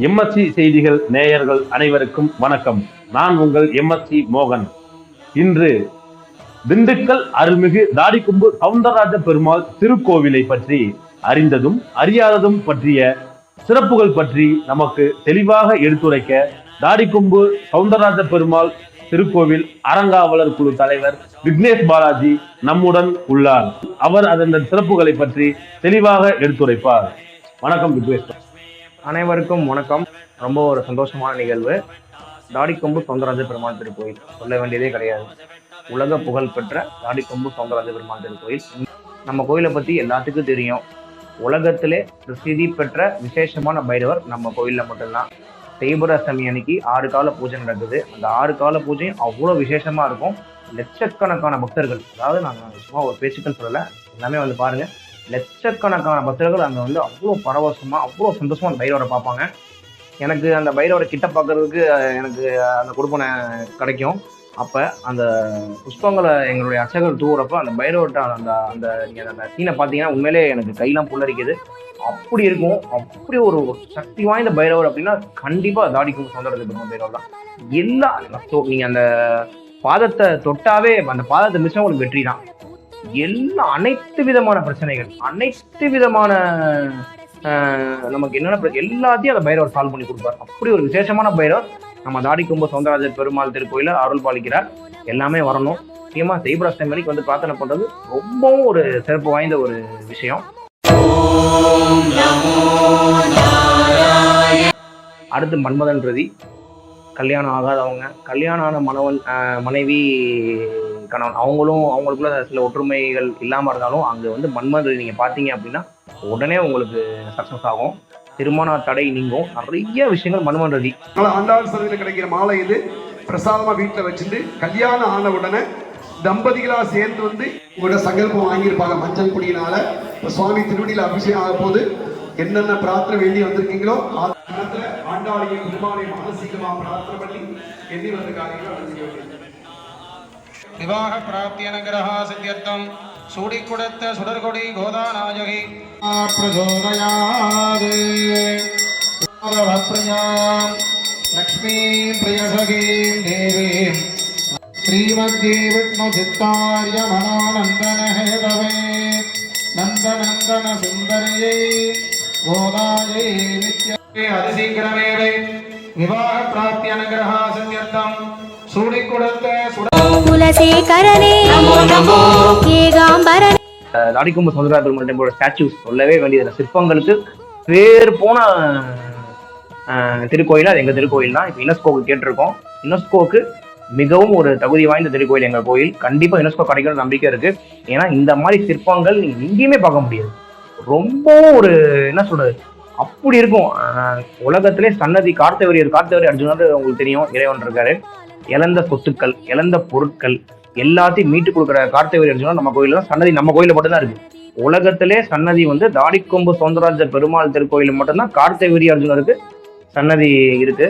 MSc செய்திகள் நேயர்கள் அனைவருக்கும் வணக்கம். நான் உங்கள் எம்எஸ்சி மோகன். இன்று திண்டுக்கல் அருள்மிகு தாடிக்கொம்பு சவுந்தரராஜ பெருமாள் திருக்கோவிலை பற்றி அறிந்ததும் அறியாததும் பற்றிய சிறப்புகள் பற்றி நமக்கு தெளிவாக எடுத்துரைக்க தாடிக்கொம்பு சவுந்தரராஜ பெருமாள் திருக்கோவில் அறங்காவலர் குழு தலைவர் விக்னேஷ் பாலாஜி நம்முடன் உள்ளார். அவர் அதன் சிறப்புகளை பற்றி தெளிவாக எடுத்துரைப்பார். வணக்கம் விக்னேஷ். அனைவருக்கும் வணக்கம். ரொம்ப ஒரு சந்தோஷமான நிகழ்வு. தாடிக்கொம்பு சவுந்தரராஜ பெருமாள் திருக்கோயில் சொல்ல வேண்டியதே கிடையாது. உலக புகழ் பெற்ற தாடிக்கொம்பு சவுந்தரராஜ பெருமாள் திருக்கோயில். நம்ம கோயிலை பற்றி எல்லாத்துக்கும் தெரியும். உலகத்திலே பிரசித்தி பெற்ற விசேஷமான பைரவர் நம்ம கோயிலில் மட்டும்தான். தேய்பிறை அஷ்டமி அன்னைக்கு 6 கால பூஜை நடக்குது. அந்த 6 கால பூஜையும் அவ்வளோ விசேஷமாக இருக்கும். லட்சக்கணக்கான பக்தர்கள், அதாவது நாங்கள் சும்மா ஒரு பேச்சுக்கள் சொல்லலை, எல்லாமே வந்து பாருங்கள், லட்சக்கணக்கான பக்தர்கள் அங்கே வந்து அவ்வளோ பரவசமாக அவ்வளோ சந்தோஷமாக அந்த பைரவரை பார்ப்பாங்க. எனக்கு அந்த பைரவரை கிட்ட பார்க்கறதுக்கு எனக்கு அந்த கொடுப்பனை கிடைக்கும். அப்போ அந்த புஷ்பங்களை எங்களுடைய அர்ச்சகர் தூவுறப்போ அந்த பைரவர்கிட்ட அந்த அந்த நீங்கள் அந்த சீனை பார்த்தீங்கன்னா உண்மையிலே எனக்கு கையெல்லாம் புல்லரிக்குது. அப்படி இருக்கும். அப்படி ஒரு சக்தி வாய்ந்த பைரவர் அப்படின்னா கண்டிப்பாக தாடிக்கொம்பு சவுந்தரராஜ பெருமாள் பைரவர் தான். எல்லா நீங்கள் அந்த பாதத்தை தொட்டாவே அந்த பாதத்தை மிச்சம் உங்களுக்கு வெற்றி தான். அனைத்து விதமான பிரச்சனைகள், அனைத்து விதமான நமக்கு என்னென்ன எல்லாத்தையும் அந்த பைரவர் சால்வ் பண்ணி கொடுப்பார். அப்படி ஒரு விசேஷமான பைரவர் நம்ம தாடிக்கொம்பு சவுந்தரராஜ பெருமாள் திருக்கோயில அருள் பாலிக்கிறார். எல்லாமே வரணும். முக்கியமாக தேய்பிறை அஷ்டமி அன்னைக்கு வந்து பிரார்த்தனை பண்றது ரொம்பவும் ஒரு சிறப்பு வாய்ந்த ஒரு விஷயம். அடுத்து மன்மதன் பிரதி. கல்யாணம் ஆகாதவங்க, கல்யாணம் ஆன மனைவி கணவன் அவங்களுக்குள்ள சில ஒற்றுமைகள் இல்லாமல் இருந்தாலும் அங்கே வந்து மன்மதன் நீங்கள் பார்த்தீங்க அப்படின்னா உடனே உங்களுக்கு சக்ஸஸ் ஆகும். திருமண தடை நீங்கும். நிறைய விஷயங்கள் மன்மதன் ரதி. ஆண்டாள் சந்தையில் கிடைக்கிற மாலை இது பிரசாதமாக வீட்டில் வச்சுட்டு கல்யாணம் ஆன உடனே தம்பதிகளாக சேர்ந்து வந்து உங்களோட சங்கல்பம் வாங்கியிருப்பாங்க. மஞ்சள் பொடியினால இப்போ சுவாமி திருவடியில் அபிஷேகம் ஆக போது என்னென்ன பிரார்த்தனை வேண்டி வந்திருக்கீங்களோ ஆண்டாளியை பெருமாளை மானசீகமாக பிரார்த்தனை பண்ணி எண்ணி வந்த காரியங்கள் விவாக பிராப்திய நகரஹ சித்தியர்த்தம் சூடி கொடுத்த சுடர்கொடி கோதாநாயகி பிரசோதயாத் லக்ஷ்மீ பிரியசகீம் தேவீம் ஸ்ரீமத்யே விஷ்ணு சித்தார்ய மனோநந்தன ஹேதவே நந்தநந்தன சுந்தரியை கோதாயை நித்யே அதிசீக்கிரமேவே விவாக பிராப்திய நகரஹ சித்தியர்த்தம் சூடி கொடுத்த தாடிக்கொம்பு சவுந்தரராஜ பெருமாள் டெம்பிளோட ஸ்டாச்சூஸ் சொல்லவே வேண்டியது. சிற்பங்களுக்கு பேர் போன திருக்கோயில் அது எங்கள் திருக்கோயில் தான். இப்போ யுனெஸ்கோவுக்கு கேட்டிருக்கோம். யுனெஸ்கோவுக்கு மிகவும் ஒரு தகுதி வாய்ந்த திருக்கோயில் எங்கள் கோயில். கண்டிப்பாக யுனெஸ்கோ கிடைக்கிற நம்பிக்கை இருக்கு. ஏன்னா இந்த மாதிரி சிற்பங்கள் நீங்கள் எங்கேயுமே பார்க்க முடியாது. ரொம்ப ஒரு என்ன சொல்றது, அப்படி இருக்கும். உலகத்திலே சன்னதி கார்த்தவரி அர்ஜுனர் உங்களுக்கு தெரியும், இறைவன் இருக்காரு. இழந்த சொத்துக்கள், இழந்த பொருட்கள் எல்லாத்தையும் மீட்டு கொடுக்குற கார்த்தவரி அர்ஜுனர் நம்ம கோயில தான். சன்னதி நம்ம கோயில மட்டும்தான் இருக்கு. உலகத்திலே சன்னதி வந்து தாடிக்கொம்பு சவுந்தரராஜ பெருமாள் திருக்கோயில் மட்டும்தான் கார்த்தவரி அர்ஜுனருக்கு சன்னதி இருக்கு.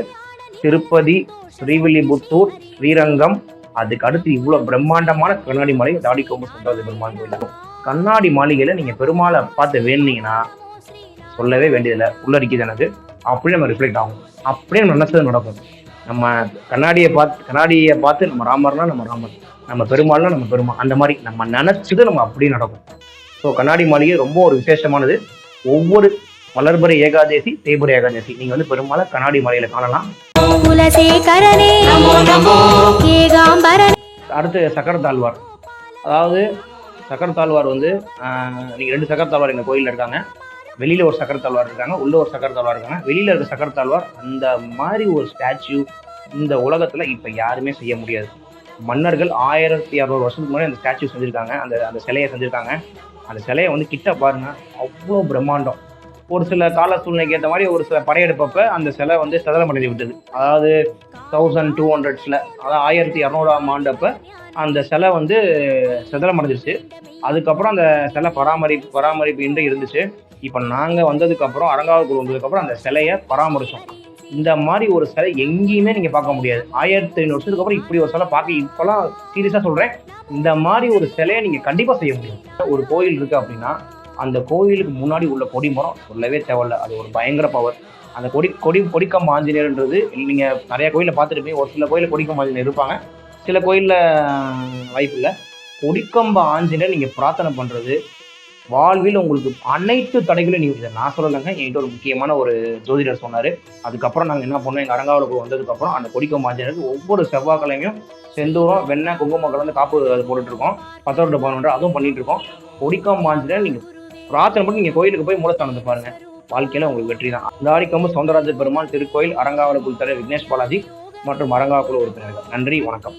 திருப்பதி, ஸ்ரீவில்லிபுத்தூர், ஸ்ரீரங்கம், அதுக்கு அடுத்து இவ்வளவு பிரம்மாண்டமான கண்ணாடி மாளிகை தாடிக்கொம்பு சவுந்தரராஜ பெருமாள் கோயில். கண்ணாடி மாளிகையில நீங்க பெருமாளை பார்த்து வேணுனீங்கன்னா சொல்லவே வேண்டியதில்லை, உள்ளடிக்குது எனக்கு. அப்படியே நம்ம ரிஃப்ளெக்ட் ஆகும். அப்படியே நம்ம நினைச்சது நடக்கும். நம்ம கண்ணாடியை பார்த்து நம்ம ராமர்னா நம்ம ராமர், நம்ம பெருமாள்னா நம்ம பெருமாள், அந்த மாதிரி நம்ம நினைச்சது நம்ம அப்படியே நடக்கும். ஸோ கண்ணாடி மாளிகை ரொம்ப ஒரு விசேஷமானது. ஒவ்வொரு வளர்பிறை ஏகாதசி, தேய்பிறை ஏகாதசி நீங்க வந்து பெருமாளை கண்ணாடி மாளிகையில காணலாம். அடுத்து சக்கரத்தாழ்வார். அதாவது சக்கரத்தாழ்வார் வந்து நீங்க 2 சக்கரத்தாழ்வார் எங்க கோயில்ல இருக்காங்க. வெளியில ஒரு சக்கரத்தாழ்வார் இருக்காங்க, உள்ள ஒரு சக்கரத்தாழ்வார் இருக்காங்க. வெளியில இருக்க சக்கரத்தாழ்வார் அந்த மாதிரி ஒரு ஸ்டாச்சு இந்த உலகத்துல இப்ப யாருமே செய்ய முடியாது. மன்னர்கள் 1600 வருஷத்துக்கு முன்னாடி அந்த ஸ்டாச்சு செஞ்சிருக்காங்க. அந்த சிலையை செஞ்சிருக்காங்க. அந்த சிலையை வந்து கிட்ட பாருங்க, அவ்வளோ பிரம்மாண்டம். ஒரு சில கால சூழ்நிலைக்கு ஏற்ற மாதிரி ஒரு சில படையெடுப்பப்ப அந்த சிலை வந்து சதலமடைந்து விட்டது. அதாவது 1200s, அதாவது 1200ஆம் ஆண்டு அப்ப அந்த சிலை வந்து சதலமடைஞ்சிருச்சு. அதுக்கப்புறம் அந்த சிலை பராமரிப்பு இன்றி இருந்துச்சு. இப்போ நாங்கள் வந்ததுக்கப்புறம், அரங்காவலர் வந்ததுக்கப்புறம் அந்த சிலையை பராமரித்தோம். இந்த மாதிரி ஒரு சிலை எங்கேயுமே நீங்கள் பார்க்க முடியாது. 1500 வருஷத்துக்கு அப்புறம் இப்படி ஒரு சிலை பார்க்க, இப்போலாம் சீரியஸாக சொல்கிறேன், இந்த மாதிரி ஒரு சிலையை நீங்கள் கண்டிப்பாக செய்ய முடியும். ஒரு கோயில் இருக்குது அப்படின்னா அந்த கோயிலுக்கு முன்னாடி உள்ள கொடிமரம் சொல்லவே தேவையில்ல, அது ஒரு பயங்கர பவர். அந்த கொடிக்கம்பு ஆஞ்சநேயர்ன்றது நீங்கள் நிறைய கோயிலில் பார்த்துருப்பீங்க. ஒரு சில கோயிலில் கொடிக்கம்பு ஆஞ்சநேயர் இருப்பாங்க, சில கோயிலில் வாய்ப்பு இல்லை. கொடிக்கம்பு ஆஞ்சநேயர் நீங்கள் பிரார்த்தனை பண்ணுறது வாழ்வில் உங்களுக்கு அனைத்து தடைகளும் நீங்கள், இதை நான் சொல்லலைங்க, என்கிட்ட ஒரு முக்கியமான ஒரு ஜோதிடர் சொன்னார். அதுக்கப்புறம் நாங்கள் என்ன பண்ணோம், எங்கள் அரங்காவலுக்கு வந்ததுக்கப்புறம் அந்த கொடிக்கம்பு ஆஞ்சநேயருக்கு ஒவ்வொரு செவ்வாய்க்கிழமையும் செந்தூரம் வெண்ணெய் குங்குமம் கலந்து காப்பு அது போட்டுட்ருக்கோம். 10 to 11 அதுவும் பண்ணிட்டு இருக்கோம். கொடிக்கம்பு ஆஞ்சநேயர் நீங்கள் பிரார்த்தனை பண்ணி நீங்கள் கோயிலுக்கு போய் மூலஸ்தானத்தை பாருங்க, வாழ்க்கையில் உங்களுக்கு வெற்றி தான். தாடிக்கம்பு சௌந்தரராஜ பெருமாள் திருக்கோயில், அரங்காவல குழுத்தலைவர் விக்னேஷ் பாலாஜி மற்றும் அரங்காவல உறுப்பினர்கள். நன்றி, வணக்கம்.